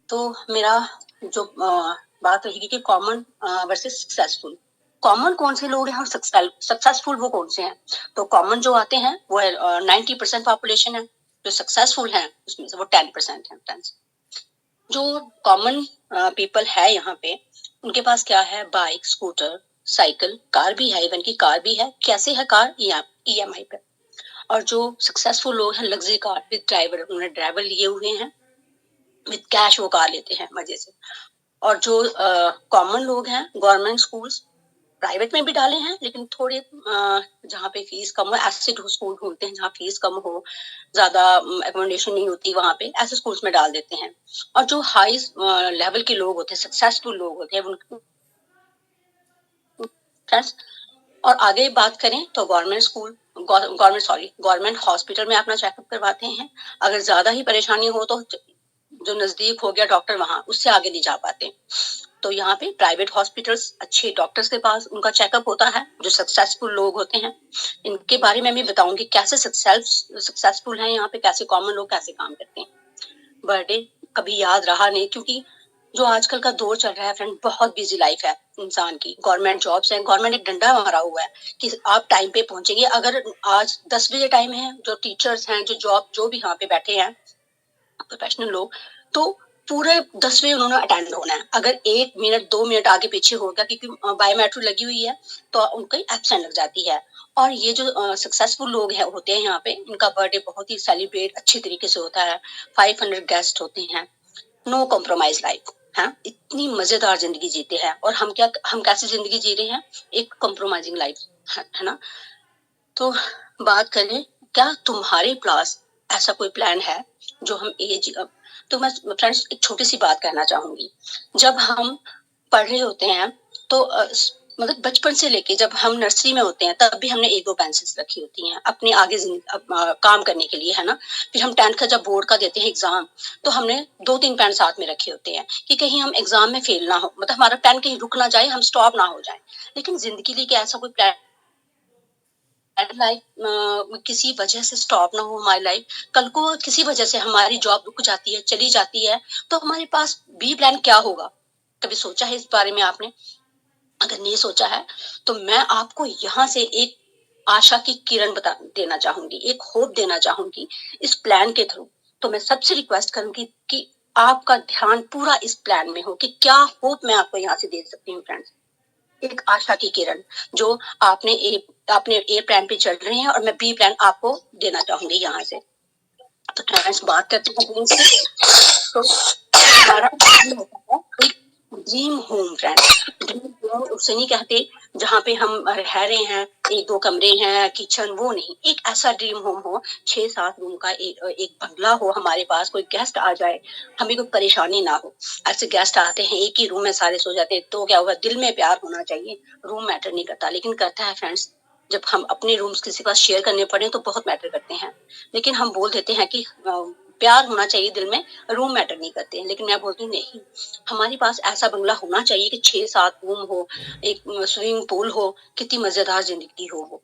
तो मेरा जो बात रहेगी कि कॉमन वर्सेस सक्सेसफुल। कॉमन कौन से लोग हैं और सक्सेसफुल वो कौन से हैं? तो कॉमन जो आते हैं वो 90% पॉपुलेशन है। जो सक्सेसफुल हैं उसमें से वो 10% है। 10। जो कॉमन पीपल है यहाँ पे, उनके पास क्या है? बाइक, स्कूटर, साइकिल, कार भी है। इवन की कार भी है। कैसे है कार? ईएमआई पे। और जो सक्सेसफुल लोग हैं, लग्जरी कार विद ड्राइवर, उन्होंने ड्राइवर लिए हुए हैं, विद कैश वो कार लेते हैं मजे से। और जो कॉमन लोग हैं, गवर्नमेंट स्कूल्स, प्राइवेट में भी डाले हैं लेकिन थोड़े जहाँ पे फीस कम हो, ऐसे स्कूल ढूंढते हैं जहाँ फीस कम हो, ज्यादा एकोमोडेशन नहीं होती, वहां पे ऐसे स्कूल्स में डाल देते हैं। और जो हाई लेवल के लोग होते हैं, सक्सेसफुल लोग होते हैं, उनके फ्रेंड्स। और आगे बात करें तो गवर्नमेंट हॉस्पिटल में अपना चेकअप करवाते हैं। अगर ज्यादा ही परेशानी हो तो जो नजदीक हो गया डॉक्टर, वहां उससे आगे नहीं जा पाते। तो यहाँ पे प्राइवेट हॉस्पिटल्स, अच्छे डॉक्टर्स के पास उनका चेकअप होता है, जो सक्सेसफुल लोग होते हैं। इनके बारे में मैं बताऊंगी कैसे सक्सेसफुल है यहाँ पे, कैसे कॉमन लोग कैसे काम करते हैं। बर्थडे कभी याद रहा नहीं, क्योंकि जो आजकल का दौर चल रहा है फ्रेंड, बहुत बिजी लाइफ है इंसान की। गवर्नमेंट जॉब्स है, गवर्नमेंट एक डंडा मारा हुआ है कि आप टाइम पे पहुंचेंगे। अगर आज 10 बजे टाइम है, जो टीचर्स हैं, जो भी यहाँ पे बैठे हैं प्रोफेशनल लोग, तो पूरे 10वें उन्होंने अटेंड होना है। अगर 1 मिनट 2 मिनट आगे पीछे हो गया, क्योंकि बायोमेट्रिक लगी हुई है, तो उनको एब्सेंट लग जाती है। और ये जो सक्सेसफुल लोग हैं होते हैं यहाँ पे, इनका बर्थडे बहुत ही सेलिब्रेट अच्छी तरीके से होता है। 500 गेस्ट होते हैं। नो कॉम्प्रोमाइज लाइफ है। इतनी मजेदार जिंदगी जीते हैं। और हम कैसी जिंदगी जी रहे हैं? एक कॉम्प्रोमाइजिंग लाइफ है ना। तो बात करें, क्या तुम्हारे पास ऐसा कोई प्लान है जो हम एज? तो मैं फ्रेंड्स एक छोटी सी बात कहना चाहूंगी। जब हम पढ़ रहे होते हैं तो मतलब बचपन से लेके जब हम नर्सरी में होते हैं, तब भी हमने एक दो पेंसिल्स रखी होती हैं अपने आगे काम करने के लिए, है ना। फिर हम 10th का जब बोर्ड का देते हैं एग्जाम, तो हमने 2-3 पेन साथ में रखे होते हैं कि कहीं हम एग्जाम में फेल ना हो, मतलब हमारा पेन कहीं रुक ना जाए, हम स्टॉप ना हो जाए। लेकिन जिंदगी लिए क्या ऐसा कोई प्लान लाइफ किसी वजह से स्टॉप ना हो हमारी लाइफ? कल को किसी वजह से हमारी जॉब रुक जाती है, चली जाती है, तो हमारे पास बी प्लान क्या होगा? कभी सोचा है इस बारे में आपने? अगर नहीं सोचा है तो मैं आपको यहाँ से एक आशा की किरण बता देना चाहूंगी, एक होप देना चाहूंगी इस प्लान के थ्रू। तो मैं सबसे रिक्वेस्ट करूंगी कि आपका ध्यान पूरा इस प्लान में हो कि क्या होप मैं आपको यहाँ से दे सकती हूँ फ्रेंड्स। एक आशा की किरण, जो आपने ए प्लान पे चल रहे हैं और मैं बी प्लान आपको देना चाहूंगी यहाँ से। तो फ्रेंड्स बात करते हैं ड्रीम से। तो हमारा ड्रीम होता है एक dream home friends. Dream home उसे नहीं कहते जहाँ पे हम रह रहे हैं, एक दो कमरे हैं, किचन, वो नहीं। एक ऐसा ड्रीम होम हो, 6-7 रूम का एक बंगला हो हमारे पास। कोई गेस्ट आ जाए, हमें कोई परेशानी ना हो। ऐसे गेस्ट आते हैं एक ही रूम में सारे सो जाते हैं, तो क्या होगा? दिल में प्यार होना चाहिए। रूम मैटर नहीं करता, लेकिन करता है फ्रेंड्स। जब हम अपने रूम्स किसी के पास शेयर करने पड़े तो बहुत मैटर करते हैं। लेकिन हम बोल देते हैं कि प्यार होना चाहिए दिल में, रूम मैटर नहीं करते हैं। लेकिन मैं बोलती हूँ नहीं, हमारे पास ऐसा बंगला होना चाहिए कि 6-7 रूम हो, एक स्विमिंग पूल हो, कितनी मजेदार जिंदगी हो वो।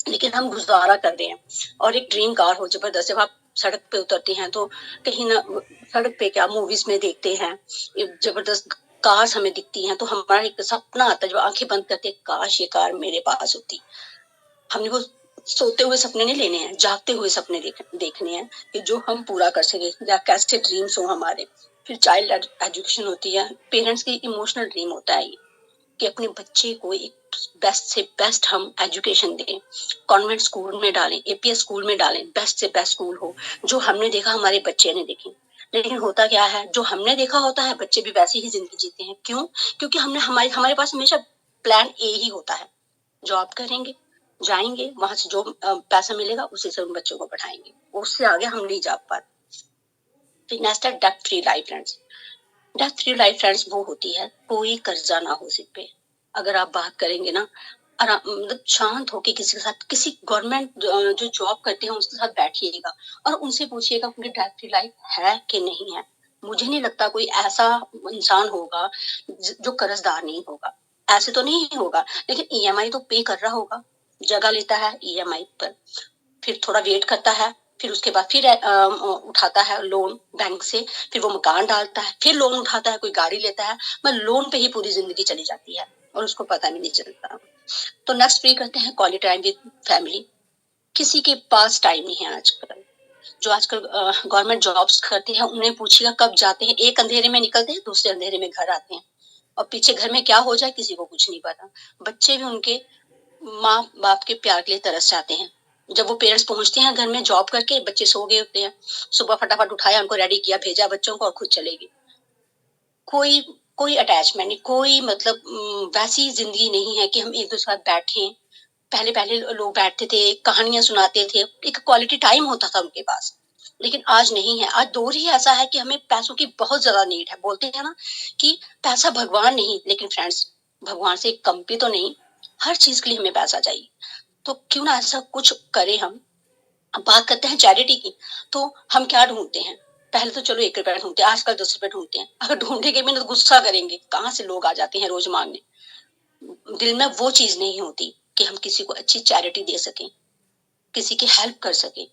लेकिन हम गुजारा कर रहे हैं। और एक ड्रीम कार हो जबरदस्त। जब आप सड़क पे उतरते हैं तो कहीं ना, सड़क पे क्या मूवीज में देखते हैं, जबरदस्त कार्स हमें दिखती हैं, तो हमारा एक सपना आता है, जब आंखें बंद करते हैं, काश ये कार मेरे पास होती। हमने वो सोते हुए सपने नहीं लेने हैं, जागते हुए सपने देखने हैं कि जो हम पूरा कर सके, या कैसे ड्रीम्स हो हमारे। फिर चाइल्ड एजुकेशन होती है, पेरेंट्स की इमोशनल ड्रीम होता है ये, कि अपने बच्चे को एक बेस्ट से बेस्ट हम एजुकेशन दें, कॉन्वेंट स्कूल में डालें, एपीएस स्कूल में डालें, बेस्ट से बेस्ट स्कूल हो। जो हमने देखा हमारे बच्चे ने देखे। लेकिन होता क्या है, जो हमने देखा होता है बच्चे भी वैसी ही जिंदगी जीते हैं। क्यों? क्योंकि हमने हमारे पास हमेशा प्लान ए ही होता है। जॉब करेंगे, जाएंगे, वहां से जो पैसा मिलेगा उसी से उन बच्चों को पढ़ाएंगे, उससे आगे हम नहीं जा पाते। नेक्स्ट है debt free life friends. Debt free life friends वो होती है कोई कर्जा ना हो सिर पे। अगर आप बात करेंगे ना, आराम मतलब शांत होके किसी के साथ, किसी गवर्नमेंट जो जॉब करते हैं उसके साथ बैठिएगा और उनसे पूछिएगा उनकी डेट फ्री लाइफ है कि नहीं है। मुझे नहीं लगता कोई ऐसा इंसान होगा जो कर्जदार नहीं होगा। ऐसे तो नहीं होगा, लेकिन ईएमआई तो पे कर रहा होगा। जगह लेता है ईएमआई पर, फिर थोड़ा वेट करता है, फिर उसके बाद फिर उठाता है लोन बैंक से, फिर वो मकान डालता है, फिर लोन उठाता है, कोई गाड़ी लेता है, मतलब लोन पे ही पूरी जिंदगी चली जाती है और उसको पता भी नहीं चलता। तो नेक्स्ट फ्री करते हैं क्वालिटी टाइम विद फैमिली। किसी के पास टाइम नहीं है आजकल। जो आजकल गवर्नमेंट जॉब्स करते हैं उन्हें पूछिएगा कब जाते हैं, एक अंधेरे में निकलते हैं, दूसरे अंधेरे में घर आते हैं, और पीछे घर में क्या हो जाए किसी को कुछ नहीं पता। बच्चे भी उनके माँ बाप के प्यार के लिए तरस जाते हैं। जब वो पेरेंट्स पहुंचते हैं घर में जॉब करके, बच्चे सो गए होते हैं, सुबह फटाफट उठाया, उनको रेडी किया, भेजा बच्चों को और खुद चले गए। कोई कोई अटैचमेंट नहीं, कोई मतलब वैसी जिंदगी नहीं है कि हम एक दूसरे के साथ बैठे। पहले पहले लोग बैठते थे, कहानियां सुनाते थे, एक क्वालिटी टाइम होता था उनके पास। लेकिन आज नहीं है। आज दौर ही ऐसा है कि हमें पैसों की बहुत ज्यादा नीड है। बोलते हैं ना कि पैसा भगवान नहीं, लेकिन फ्रेंड्स भगवान से कम भी तो नहीं। हर चीज के लिए हमें पैसा चाहिए। तो क्यों ना ऐसा कुछ करें हम। अब बात करते हैं चैरिटी की। तो हम क्या ढूंढते हैं, पहले तो चलो 1 रुपया ढूंढते हैं, आजकल 10 रुपए ढूंढते हैं। अगर ढूंढेंगे भी ना तो गुस्सा करेंगे, कहाँ से लोग आ जाते हैं रोज मांगने। दिल में वो चीज नहीं होती कि हम किसी को अच्छी चैरिटी दे सकें, किसी की हेल्प कर सके।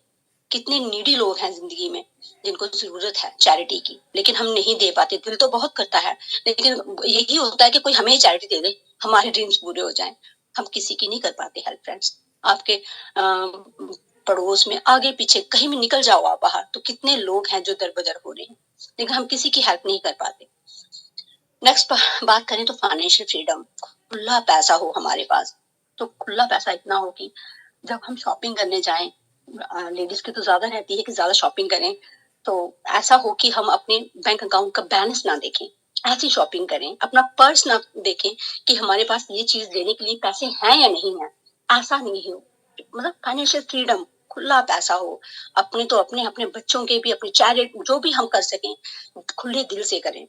कितने नीडी लोग हैं जिंदगी में जिनको जरूरत है चैरिटी की, लेकिन हम नहीं दे पाते। दिल तो बहुत करता है, लेकिन यही होता है कि कोई हमें ही चैरिटी दे दे, हमारे ड्रीम्स पूरे हो जाएं। हम किसी की नहीं कर पाते हेल्प फ्रेंड्स। आपके पड़ोस में आगे पीछे कहीं भी निकल जाओ आप बाहर, तो कितने लोग हैं जो दर बदर हो रहे हैं, लेकिन हम किसी की हेल्प नहीं कर पाते। नेक्स्ट बात करें तो फाइनेंशियल फ्रीडम। खुला पैसा हो हमारे पास, तो खुला पैसा इतना हो कि जब हम शॉपिंग करने जाएं, लेडीज की तो ज्यादा रहती है कि ज्यादा शॉपिंग करें, तो ऐसा हो कि हम अपने बैंक अकाउंट का बैलेंस ना देखें, ऐसी शॉपिंग करें। अपना पर्स ना देखें कि हमारे पास ये चीज लेने के लिए पैसे हैं या नहीं है। ऐसा नहीं हो, मतलब फाइनेंशियल फ्रीडम, खुला पैसा हो। अपने तो अपने अपने बच्चों के भी, अपने चैरिटी जो भी हम कर सकें खुले दिल से करें।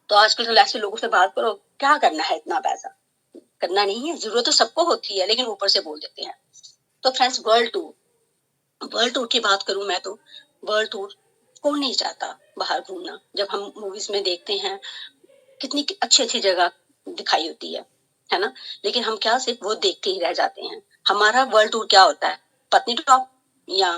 तो आजकल तो ऐसे लोगों से बात करो, क्या करना है इतना पैसा, करना नहीं है। जरूरत तो सबको होती है, लेकिन ऊपर से बोल देते हैं। तो फ्रेंड्स वर्ल्ड टूर की बात करूं मैं तो, वर्ल्ड टूर कौन नहीं चाहता बाहर घूमना। जब हम मूवीज में देखते हैं कितनी अच्छी अच्छी जगह दिखाई होती है ना। लेकिन हम क्या सिर्फ वो देखते ही रह जाते हैं। हमारा वर्ल्ड टूर क्या होता है, पत्नीटॉप या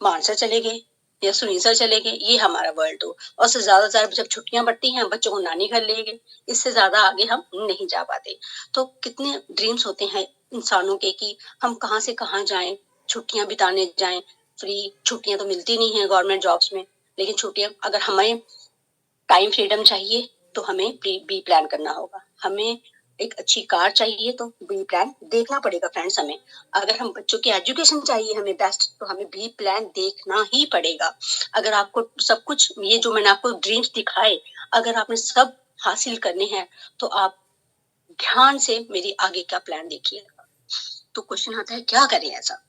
मानसर चले गए या सुनीसर चले गए, ये हमारा वर्ल्ड टूर। और से ज्यादा जब छुट्टियां पड़ती हैं बच्चों को नानी घर ले गए, इससे ज्यादा आगे हम नहीं जा पाते। तो कितने ड्रीम्स होते हैं इंसानों के कि हम कहाँ से कहाँ जाएं, छुट्टियां बिताने जाएं। फ्री छुट्टियां तो मिलती नहीं है गवर्नमेंट जॉब्स में, लेकिन छुट्टियां अगर हमें टाइम फ्रीडम चाहिए तो हमें बी प्लान करना होगा। हमें एक अच्छी कार चाहिए तो बी प्लान देखना पड़ेगा फ्रेंड्स हमें। अगर हम बच्चों की एजुकेशन चाहिए हमें बेस्ट, तो हमें बी प्लान देखना ही पड़ेगा। अगर आपको सब कुछ ये जो मैंने आपको ड्रीम्स दिखाए, अगर आपने सब हासिल करने हैं, तो आप ध्यान से मेरी आगे का प्लान देखिएगा। तो क्वेश्चन आता है क्या करें ऐसा।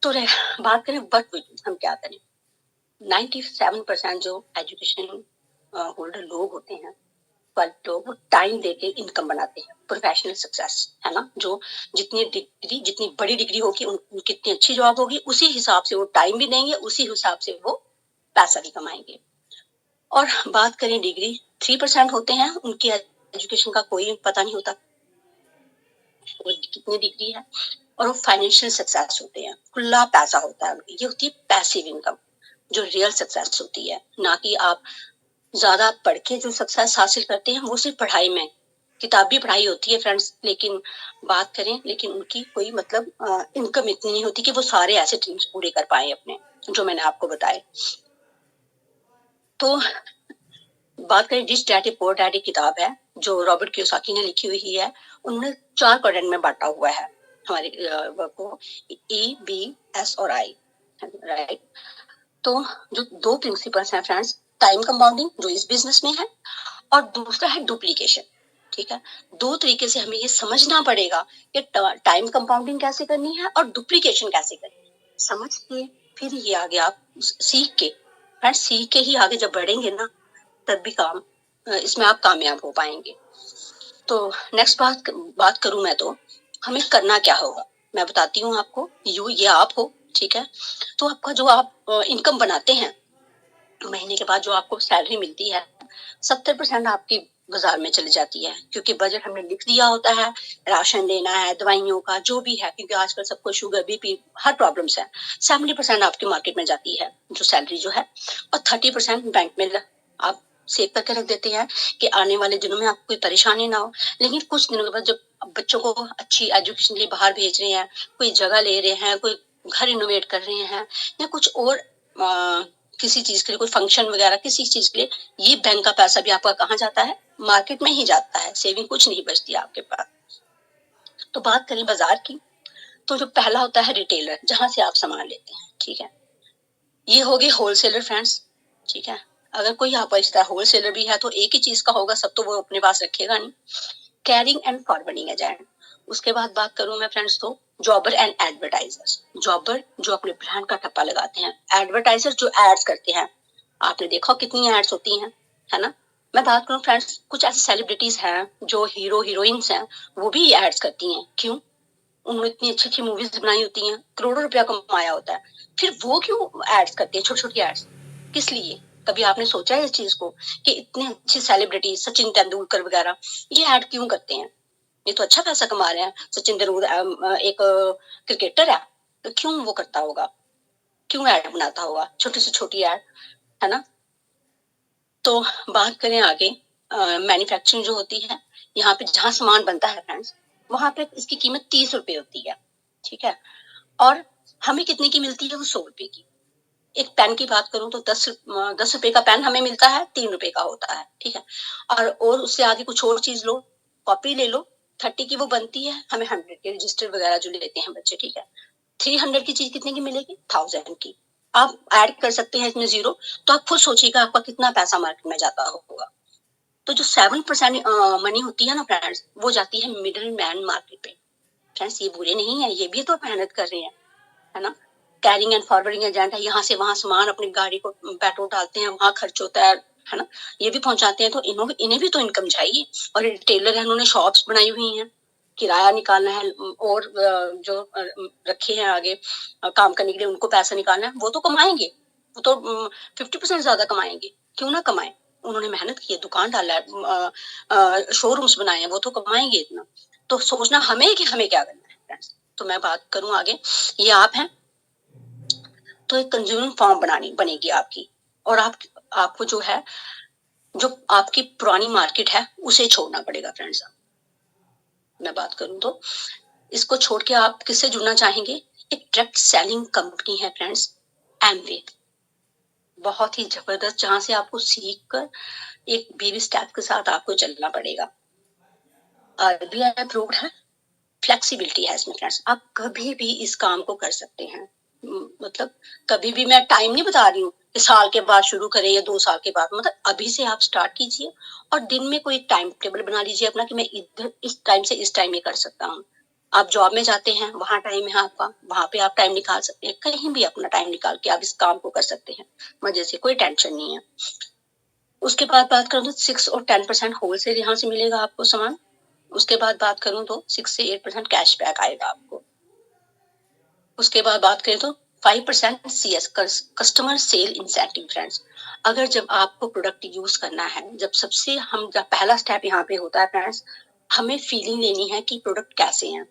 तो बात करें बट हम क्या करें। 97% जो एजुकेशन होल्डर लोग होते हैं, लोग वो टाइम देके इनकम बनाते हैं, प्रोफेशनल सक्सेस है ना। जो जितनी बड़ी डिग्री होगी उनकी इतनी अच्छी जॉब होगी, उसी हिसाब से वो टाइम भी देंगे, उसी हिसाब से वो पैसा भी कमाएंगे। और बात करें डिग्री, 3% होते हैं उनकी एजुकेशन का कोई पता नहीं होता वो कितनी डिग्री है। और वो फाइनेंशियल सक्सेस होते हैं, खुला पैसा होता है उनकी। ये होती है पैसिव इनकम, जो रियल सक्सेस होती है। ना कि आप ज्यादा पढ़ के जो सक्सेस हासिल करते हैं वो सिर्फ पढ़ाई में, किताबी पढ़ाई होती है फ्रेंड्स। लेकिन बात करें, लेकिन उनकी कोई मतलब इनकम इतनी नहीं होती कि वो सारे ऐसे ड्रीम्स पूरे कर पाए अपने, जो मैंने आपको बताए। तो बात करें रिच डैडी पुअर डैडी किताब है जो रॉबर्ट कियोसाकी ने लिखी हुई है। उन्होंने 4 क्वाड्रेंट में बांटा हुआ है हमारे वर्क को, EBS और I, राइट। तो जो 2 प्रिंसिपल्स हैं फ्रेंड्स, टाइम कंपाउंडिंग जो इस बिजनेस में है, और दूसरा है डुप्लीकेशन। ठीक है, 2 तरीके से हमें ये समझना पड़ेगा कि टाइम कंपाउंडिंग कैसे करनी है और डुप्लीकेशन कैसे करनी है। समझ के फिर ये आगे आप सीख के, फ्रेंड्स सीख के ही आगे जब बढ़ेंगे ना, तब भी इसमें आप कामयाब हो पाएंगे। तो नेक्स्ट बात करूं मैं तो, हमें करना क्या होगा मैं बताती हूँ आपको। ये आप हो, ठीक है। तो आपका जो आप इनकम बनाते हैं महीने के बाद, जो आपको सैलरी मिलती है, 70% आपकी बाजार में चली जाती है, क्योंकि बजट हमने लिख दिया होता है, राशन लेना है, दवाइयों का जो भी है, क्योंकि आजकल सबको शुगर बीपी हर प्रॉब्लम्स है। 70% आपकी मार्केट में जाती है जो सैलरी जो है, और 30% बैंक में आप सेव करके रख देते हैं कि आने वाले दिनों में आपको कोई परेशानी ना हो। लेकिन कुछ दिनों के बाद जब बच्चों को अच्छी एजुकेशन के लिए बाहर भेज रहे हैं, कोई जगह ले रहे हैं, कोई घर रिनोवेट कर रहे हैं, या कुछ और किसी चीज के लिए, कोई फंक्शन वगैरह किसी चीज के लिए, ये बैंक का पैसा भी आपका कहाँ जाता है? मार्केट में ही जाता है। सेविंग कुछ नहीं बचती आपके पास। तो बात करें बाजार की, तो जो पहला होता है रिटेलर, जहां से आप सामान लेते हैं, ठीक है। ये हो गए होलसेलर फ्रेंड्स, ठीक है। अगर कोई आपका इस तरह होलसेलर भी है तो एक ही चीज का होगा, सब तो वो अपने पास रखेगा नहीं। Carrying and forwarding agent. उसके बाद बात करूं मैं फ्रेंड्स, तो जॉबर एंड एडवर्टाइजर्स। जॉबर जो अपने ब्रांड का ठप्पा लगाते हैं, एडवर्टाइजर जो एड्स करते हैं। आपने देखा कितनी एड्स होती हैं, है ना। मैं बात करूं फ्रेंड्स, कुछ ऐसे सेलिब्रिटीज हैं जो हीरो हीरोइंस हैं, वो भी एड्स करती हैं। क्यों? उन्होंने इतनी अच्छी अच्छी मूवीज बनाई होती हैं, करोड़ों रुपया कमाया होता है, फिर वो क्यों एड्स करती है, छोटी छोटी एड्स? किस लिए? कभी आपने सोचा है इस चीज को कि इतने अच्छे सेलिब्रिटी सचिन तेंदुलकर वगैरह ये ऐड क्यों करते हैं? ये तो अच्छा पैसा कमा रहे हैं। सचिन तेंदुलकर एक क्रिकेटर है, तो क्यों वो करता होगा, क्यों ऐड बनाता होगा, छोटी से छोटी ऐड, है ना। तो बात करें आगे, मैन्युफैक्चरिंग जो होती है, यहाँ पे जहाँ सामान बनता है फ्रेंड्स, वहां पे इसकी कीमत 30 रुपए होती है, ठीक है। और हमें कितने की मिलती है? वो 100 रुपए की। एक पेन की बात करूं तो 10 रुपए का पेन हमें मिलता है, 3 रुपए का होता है, ठीक है। और उससे आगे कुछ और चीज लो, कॉपी ले लो, 30 की वो बनती है, हमें 100 के रजिस्टर वगैरह जो लेते हैं बच्चे, ठीक है। 300 की चीज कितने की मिलेगी? 1000 की। आप ऐड कर सकते हैं इसमें जीरो, तो आप खुद सोचिएगा आपका कितना पैसा मार्केट में जाता होगा। तो जो 7% मनी होती है ना फ्रेंड्स, वो जाती है मिडिल मैन मार्केट पे। फ्रेंड्स ये बुरे नहीं है, ये भी तो मेहनत कर रहे हैं, है ना। कैरिंग एंड फॉरवर्डिंग एजेंट है, यहाँ से वहां सामान अपनी गाड़ी को पेट्रोल डालते हैं, वहां खर्च होता है ना। ये भी पहुंचाते हैं, तो इन्हें भी तो इनकम चाहिए। और रिटेलर है, उन्होंने शॉप्स बनाई हुई हैं, किराया निकालना है, और जो रखे हैं आगे काम करने के लिए, उनको पैसा निकालना है, वो तो कमाएंगे। वो तो 50% ज्यादा कमाएंगे, क्यों ना कमाए। उन्होंने मेहनत की है, दुकान डाला है, शोरूम्स बनाए हैं, वो तो कमाएंगे इतना। तो सोचना हमें कि हमें क्या करना है फ्रेंड्स। तो मैं बात करूं आगे, ये आप हैं, तो एक कंज्यूमर फॉर्म बनानी बनेगी आपकी, और आपको जो है, जो आपकी पुरानी मार्केट है, उसे छोड़ना पड़ेगा फ्रेंड्स। मैं बात करूं तो इसको छोड़ के आप किससे जुड़ना चाहेंगे? एक डायरेक्ट सेलिंग कंपनी है फ्रेंड्स, एमवे। बहुत ही जबरदस्त, जहां से आपको सीख कर एक बेबी स्टेप के साथ आपको चलना पड़ेगा। आरबीआई अप्रूव्ड है, फ्लेक्सिबिलिटी है इसमें फ्रेंड्स, आप कभी भी इस काम को कर सकते हैं। मतलब कभी भी, मैं टाइम नहीं बता रही हूँ कि साल के बाद शुरू करें या 2 साल के बाद, मतलब अभी से आप स्टार्ट कीजिए, और दिन में कोई टाइम टेबल बना लीजिए अपना कि मैं इधर इस टाइम से इस टाइम ये कर सकता हूँ। आप जॉब में जाते हैं, वहां टाइम है आपका, वहां पे आप टाइम निकाल सकते हैं, कहीं भी अपना टाइम निकाल के आप इस काम को कर सकते हैं, मजे से, कोई टेंशन नहीं है। उसके बाद बात करूँ तो 6 और 10% होलसेल यहाँ से मिलेगा आपको सामान। उसके बाद बात करूं तो 6 से 8% कैशबैक आएगा आपको। उसके बाद बात करें तो 5% CS, customer sale incentive friends. अगर जब आपको प्रोडक्ट यूज करना है, जब पहला स्टेप यहाँ पे होता है फ्रेंड्स, हमें फीलिंग लेनी है कि प्रोडक्ट कैसे हैं।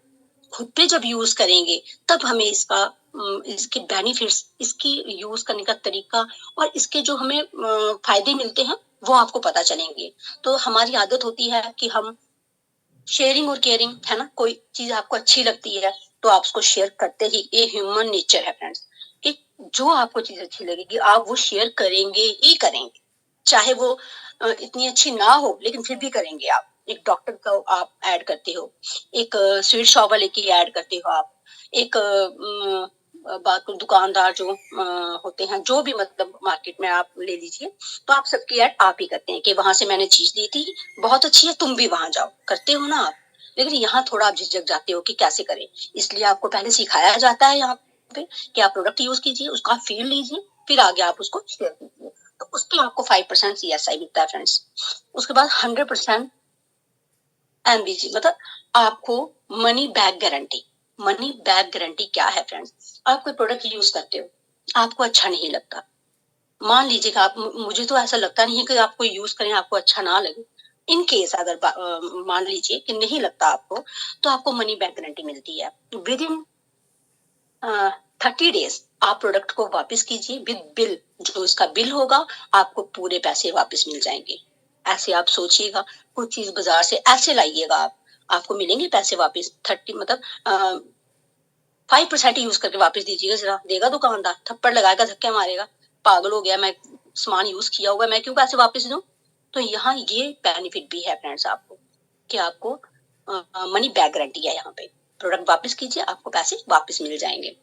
खुद पे जब यूज करेंगे तब हमें इसके बेनिफिट्स, इसकी यूज करने का तरीका, और इसके जो हमें फायदे मिलते हैं, वो आपको पता चलेंगे। तो हमारी आदत होती है कि हम शेयरिंग और केयरिंग, है ना, कोई चीज आपको अच्छी लगती है तो आप उसको शेयर करते ही, ये ह्यूमन नेचर है फ्रेंड्स, कि जो आपको चीज अच्छी लगेगी आप वो शेयर करेंगे ही करेंगे, चाहे वो इतनी अच्छी ना हो, लेकिन फिर भी करेंगे आप। एक डॉक्टर का आप ऐड करते हो, एक स्वीट शॉप वाले की ऐड करते हो आप, एक बात को दुकानदार जो होते हैं, जो भी मतलब मार्केट में आप ले लीजिए, तो आप सबकी ऐड आप ही करते हैं कि वहां से मैंने चीज ली थी, बहुत अच्छी है, तुम भी वहां जाओ, करते हो ना आप। लेकिन यहाँ थोड़ा आप झिझक जाते हो कि कैसे करें, इसलिए आपको पहले सिखाया जाता है यहाँ पे कि आप प्रोडक्ट यूज कीजिए, उसका फील लीजिए, फिर आगे आप उसको शेयर कीजिए। तो उसके आपको 5% CSI मिलता है फ्रेंड्स। उसके बाद 100% MBG, मतलब आपको money back guarantee. Money back guarantee क्या है फ्रेंड्स? आप कोई प्रोडक्ट यूज करते हो, आपको अच्छा नहीं लगता, मान लीजिएगा आप, मुझे तो ऐसा लगता नहीं है कि आपको यूज करें आपको अच्छा ना लगे, इन केस अगर मान लीजिए कि नहीं लगता आपको, तो आपको मनी बैक गारंटी मिलती है। विद इन 30 डेज आप प्रोडक्ट को वापस कीजिए विद बिल, जो इसका बिल होगा आपको पूरे पैसे वापस मिल जाएंगे। ऐसे आप सोचिएगा, कुछ चीज बाजार से ऐसे लाइएगा आप, आपको मिलेंगे पैसे वापस। 30 मतलब 5% यूज करके वापस दीजिएगा जरा, देगा दुकानदार? थप्पड़ लगाएगा, धक्के मारेगा, पागल हो गया, मैं सामान यूज किया हुआ, मैं क्यों पैसे वापस दूं? तो यहाँ ये बेनिफिट भी है फ्रेंड्स आपको, कि आपको मनी बैक गारंटी है। यहाँ पे प्रोडक्ट वापस कीजिए, आपको पैसे वापस मिल जाएंगे।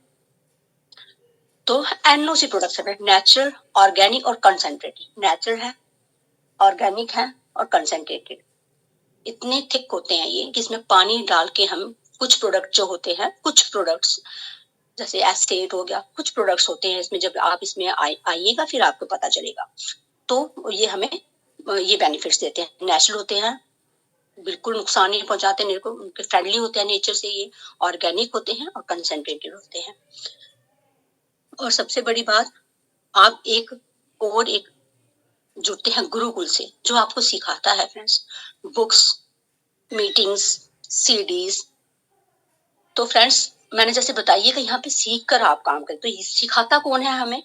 तो एनओसी प्रोडक्ट्स है नेचुरल, ऑर्गेनिक और कंसंट्रेटेड। नेचुरल है, ऑर्गेनिक है और कंसंट्रेटेड। इतने थिक होते हैं ये कि इसमें पानी डाल के हम कुछ प्रोडक्ट जो होते हैं, कुछ प्रोडक्ट्स जैसे एस्टेट हो गया, कुछ प्रोडक्ट्स होते हैं इसमें, जब आप इसमें आइएगा फिर आपको पता चलेगा। तो ये हमें ये बेनिफिट्स देते हैं। नेचुरल होते हैं, बिल्कुल नुकसान नहीं पहुंचाते, उनके फ्रेंडली होते हैं नेचर से, ये ऑर्गेनिक होते हैं और कंसंट्रेटेड होते हैं। और सबसे बड़ी बात, आप एक जुड़ते हैं गुरुकुल से, जो आपको सिखाता है फ्रेंड्स, बुक्स, मीटिंग्स, सीडीज। तो फ्रेंड्स मैंने जैसे बताइए कि यहाँ पे सीख कर आप काम करें, तो ये सिखाता कौन है हमें?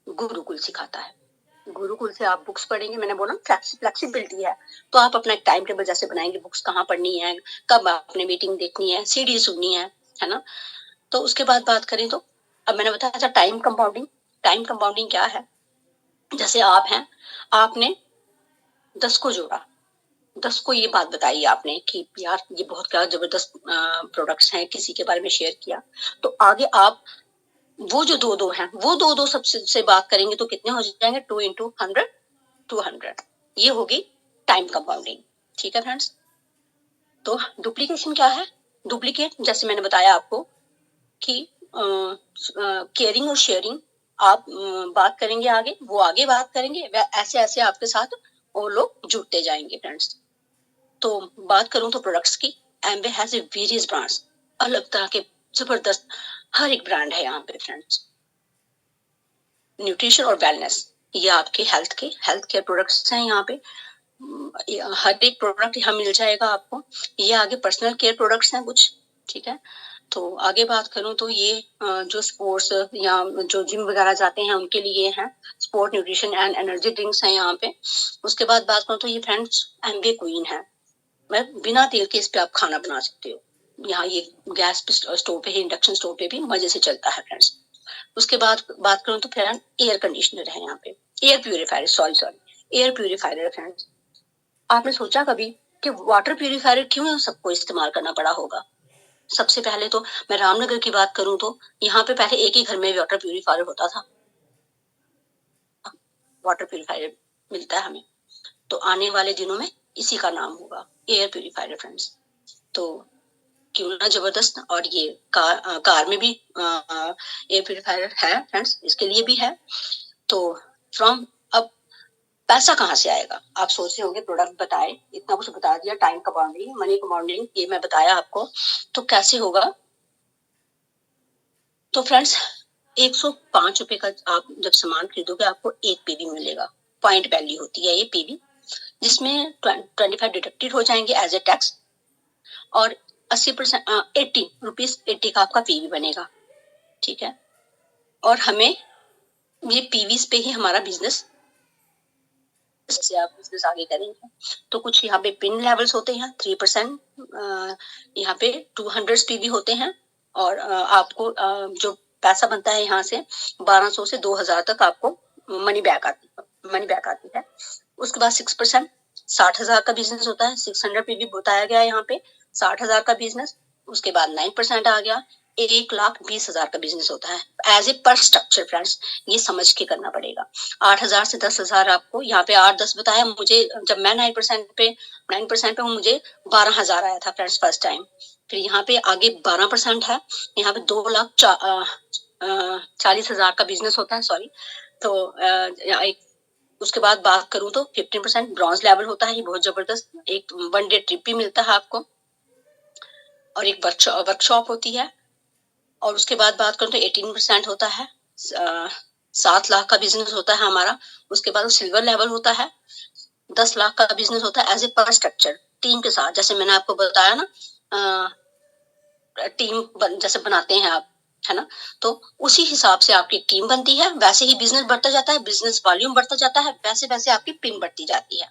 गुरुकुल सिखाता है। गुरुकुल से आप बुक्स पढ़ेंगे, मैंने बोला फ्लेक्सिबिलिटी है, तो आप अपना एक टाइम टेबल जैसे बनाएंगे, बुक्स कहाँ पढ़नी है, कब आपने मीटिंग देखनी है, सीडी सुननी है ना। तो उसके बाद बात करें तो अब मैंने बताया था टाइम कंपाउंडिंग। टाइम कंपाउंडिंग क्या है? जैसे आप हैं, आपने 10 को जोड़ा, 10 को ये बात बताई आपने कि यार ये बहुत क्या जबरदस्त प्रोडक्ट्स हैं, किसी के बारे में शेयर किया, तो आगे आप वो जो दो हैं, वो दो सबसे बात करेंगे तो कितने हो जाएंगे? 2 into 100, 200। ये होगी टाइम कंपाउंडिंग। ठीक है फ्रेंड्स। तो डुप्लीकेशन क्या है? डुप्लीकेट जैसे मैंने बताया आपको कि केयरिंग और शेयरिंग, आप बात करेंगे आगे, वो आगे बात करेंगे, ऐसे ऐसे आपके साथ वो लोग जुड़ते जाएंगे फ्रेंड्स। तो बात करूं तो प्रोडक्ट्स की, एम्बे हैज ए वेरियस ब्रांड्स, अलग तरह के जबरदस्त हर एक ब्रांड है यहाँ पे फ्रेंड्स। न्यूट्रिशन और वेलनेस, ये आपके हेल्थ केयर प्रोडक्ट्स हैं यहाँ पे। हर एक प्रोडक्ट यहाँ मिल जाएगा आपको। ये आगे पर्सनल केयर प्रोडक्ट्स हैं कुछ। ठीक है। तो आगे बात करूं तो ये जो स्पोर्ट्स या जो जिम वगैरह जाते हैं उनके लिए है, sport nutrition and energy drinks हैं यहाँ पे। उसके बाद बात करूं तो ये फ्रेंड्स एम्बे क्वीन है, मैं बिना तेल के इस पे आप खाना बना सकते हो। यहाँ ये गैस स्टोव पे, इंडक्शन स्टोव पे भी मजे से चलता है फ्रेंड्स। उसके बाद बात करूं तो फ्रेंड एयर कंडीशनर है यहाँ पे, air purifier, sorry air purifier है फ्रेंड्स। आपने सोचा कभी कि वाटर प्यूरिफायर क्यों सबको इस्तेमाल करना पड़ा होगा? सबसे पहले तो मैं रामनगर की बात करूं तो यहाँ पे पहले एक ही घर में वाटर प्यूरिफायर होता था। वाटर प्यूरिफायर मिलता है हमें, तो आने वाले दिनों में इसी का नाम होगा एयर प्यूरिफायर फ्रेंड्स। तो क्यों ना जबरदस्त। और ये कार में भी एयर प्यूरिफायर है फ्रेंड्स, इसके लिए भी है। तो फ्रॉम अब पैसा कहाँ से आएगा? आप सोच रहे होंगे प्रोडक्ट बताए, इतना कुछ बता दिया, टाइम कंपाउंडिंग, मनी कंपाउंडिंग, ये मैं बताया आपको, तो कैसे होगा? तो फ्रेंड्स 105 रुपए का आप जब सामान खरीदोगे आपको एक पीवी मिलेगा। पॉइंट वैल्यू होती है ये पीवी, जिसमें 25 डिडक्टेड हो जाएंगे एज ए टैक्स, और 80% 80 रुपीज का आपका पीवी बनेगा। ठीक है। और हमें ये पीवीज पे ही हमारा बिजनेस, से आप बिजनेस आगे करेंगे तो कुछ यहाँ पे पिन लेवल्स होते हैं, 3%, यहाँ पे 200 पीवी होते हैं, और आपको जो पैसा बनता है यहाँ से 1200 से 2000 तक आपको मनी बैक आती है। उसके बाद 6%, 60,000 का बिजनेस होता है, 600 पीवी बताया गया है यहाँ पे, 60,000 का बिजनेस। उसके बाद 9% आ गया, 1,20,000 का बिजनेस होता है एज ए पर स्ट्रक्चर फ्रेंड्स, ये समझ के करना पड़ेगा। 8,000 से 10,000 आपको यहाँ पे 8-10 बताया मुझे, जब मैं 9% पे हूँ, मुझे 12,000 आया था फ्रेंड्स फर्स्ट टाइम। फिर यहाँ पे आगे 12% है, यहाँ पे 2,40,000 का बिजनेस होता है, सॉरी। तो उसके बाद बात करूं तो 15% ब्रॉन्ज लेवल होता है, ये बहुत जबरदस्त, एक 1 डे ट्रिप भी मिलता है आपको, और एक वर्कशॉप होती है। और उसके बाद बात करूं तो 18% होता है, 7 लाख का बिजनेस होता है हमारा। उसके बाद सिल्वर लेवल होता है, 10 लाख का बिजनेस होता है एज ए पर स्ट्रक्चर टीम के साथ। जैसे मैंने आपको बताया ना, जैसे बनाते हैं आप, है ना, तो उसी हिसाब से आपकी टीम बनती है, वैसे ही बिजनेस बढ़ता जाता है, बिजनेस वॉल्यूम बढ़ता जाता है, वैसे वैसे आपकी टीम बढ़ती जाती है।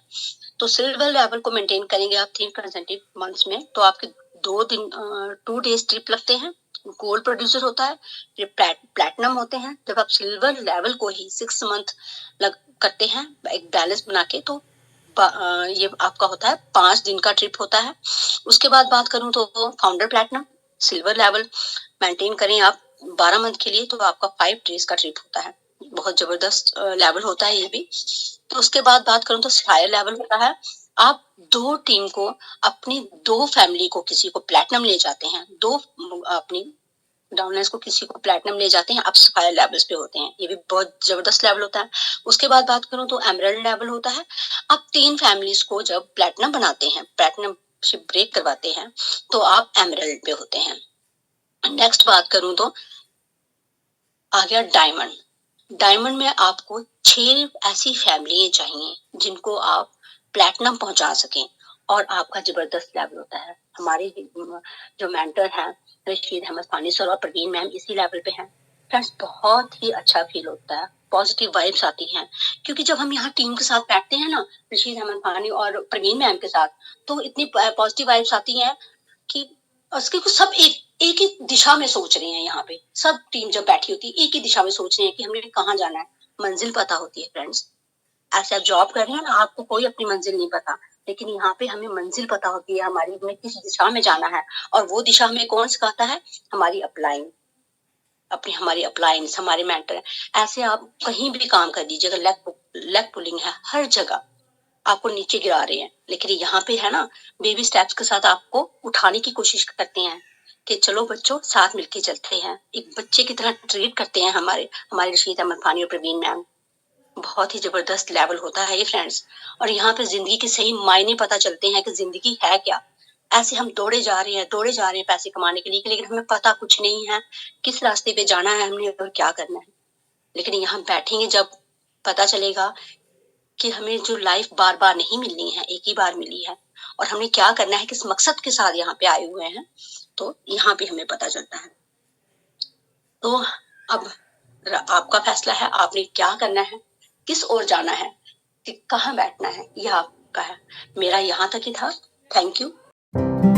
तो सिल्वर लेवल को मेंटेन करेंगे आप 3 कंसेक्यूटिव मंथ्स में, तो आपके 2 डेज ट्रिप लगते हैं। गोल्ड प्रोड्यूसर होता है, फिर प्लैटिनम होते हैं। जब आप सिल्वर लेवल को ही 6 मंथ लग करते हैं एक बैलेंस बना के, तो ये आपका होता है 5 दिन का ट्रिप होता है। उसके बाद बात करूं तो founder platinum silver level maintain करें आप 12 मंथ के लिए, तो आपका 5 डेज का ट्रिप होता है। बहुत जबरदस्त लेवल होता है ये भी। तो उसके बाद बात करूं तो फायर लेवल होता है। आप 2 टीम को, अपनी 2 फैमिली को, किसी को प्लैटिनम ले जाते हैं, 2 अपनी डाउनलाइंस को किसी को प्लैटिनम ले जाते हैं, आप फायर लेवल्स पे होते हैं। ये भी बहुत जबरदस्त लेवल होता है। उसके बाद बात करूं तो एमरल्ड लेवल होता है। आप 3 फैमिलीज को जब प्लैटिनम बनाते हैं, प्लैटिनम शिप ब्रेक करवाते हैं, तो आप एमरल्ड पे होते हैं। नेक्स्ट बात करूं तो आ गया डायमंड। डायमंड में आपको 6 ऐसी फैमिली चाहिए जिनको आप प्लैटिनम पहुंचा सकें, और आपका जबरदस्त लेवल होता है। हमारे जो मेंटर हैं रशीद अहमद फानी सर और प्रवीण मैम इसी लेवल पे हैं। फ्रेंड्स, बहुत ही अच्छा फील होता है, पॉजिटिव वाइब्स आती हैं, क्योंकि जब हम यहाँ टीम के साथ बैठते हैं ना, रशीद अहमद फानी और प्रवीण मैम के साथ, तो इतनी पॉजिटिव वाइब्स आती हैं कि उसके को सब एक ही दिशा में सोच रहे हैं। यहाँ पे सब टीम जब बैठी होती है एक ही दिशा में सोच रहे हैं कि हमने कहाँ जाना है, मंजिल पता होती है फ्रेंड्स। ऐसे आप जॉब कर रहे हैं ना, आपको कोई अपनी मंजिल नहीं पता, लेकिन यहाँ पे हमें मंजिल पता होती है हमारी, हमें किस दिशा में जाना है। और वो दिशा हमें कौन सिखाता है? हमारी अपलाइन, अपनी हमारी अप्लायंस, हमारे मेंटर। ऐसे आप कहीं भी काम कर दीजिएगा, लेग पुलिंग है हर जगह, आपको नीचे गिरा रहे हैं, लेकिन यहाँ पे है ना, बेबी स्टेप्स के साथ आपको उठाने की कोशिश करते हैं कि चलो बच्चों साथ मिलके चलते हैं। एक बच्चे की तरह ट्रीट करते हैं हमारे हमारे रशीद अहमद फानी और प्रवीण मैम। बहुत ही जबरदस्त लेवल होता है ये फ्रेंड्स। और यहाँ पे जिंदगी के सही मायने पता चलते हैं कि जिंदगी है क्या। ऐसे हम दौड़े जा रहे हैं पैसे कमाने के लिए, लेकिन हमें पता कुछ नहीं है किस रास्ते पे जाना है हमने और क्या करना है। लेकिन यहाँ बैठेंगे जब, पता चलेगा कि हमें जो लाइफ बार बार नहीं मिलनी है, एक ही बार मिली है, और हमें क्या करना है, किस मकसद के साथ यहाँ पे आए हुए हैं, तो यहाँ पे हमें पता चलता है। तो अब आपका फैसला है, आपने क्या करना है, किस ओर जाना है, कि कहाँ बैठना है, यह आपका है। मेरा यहाँ तक ही था। Thank you.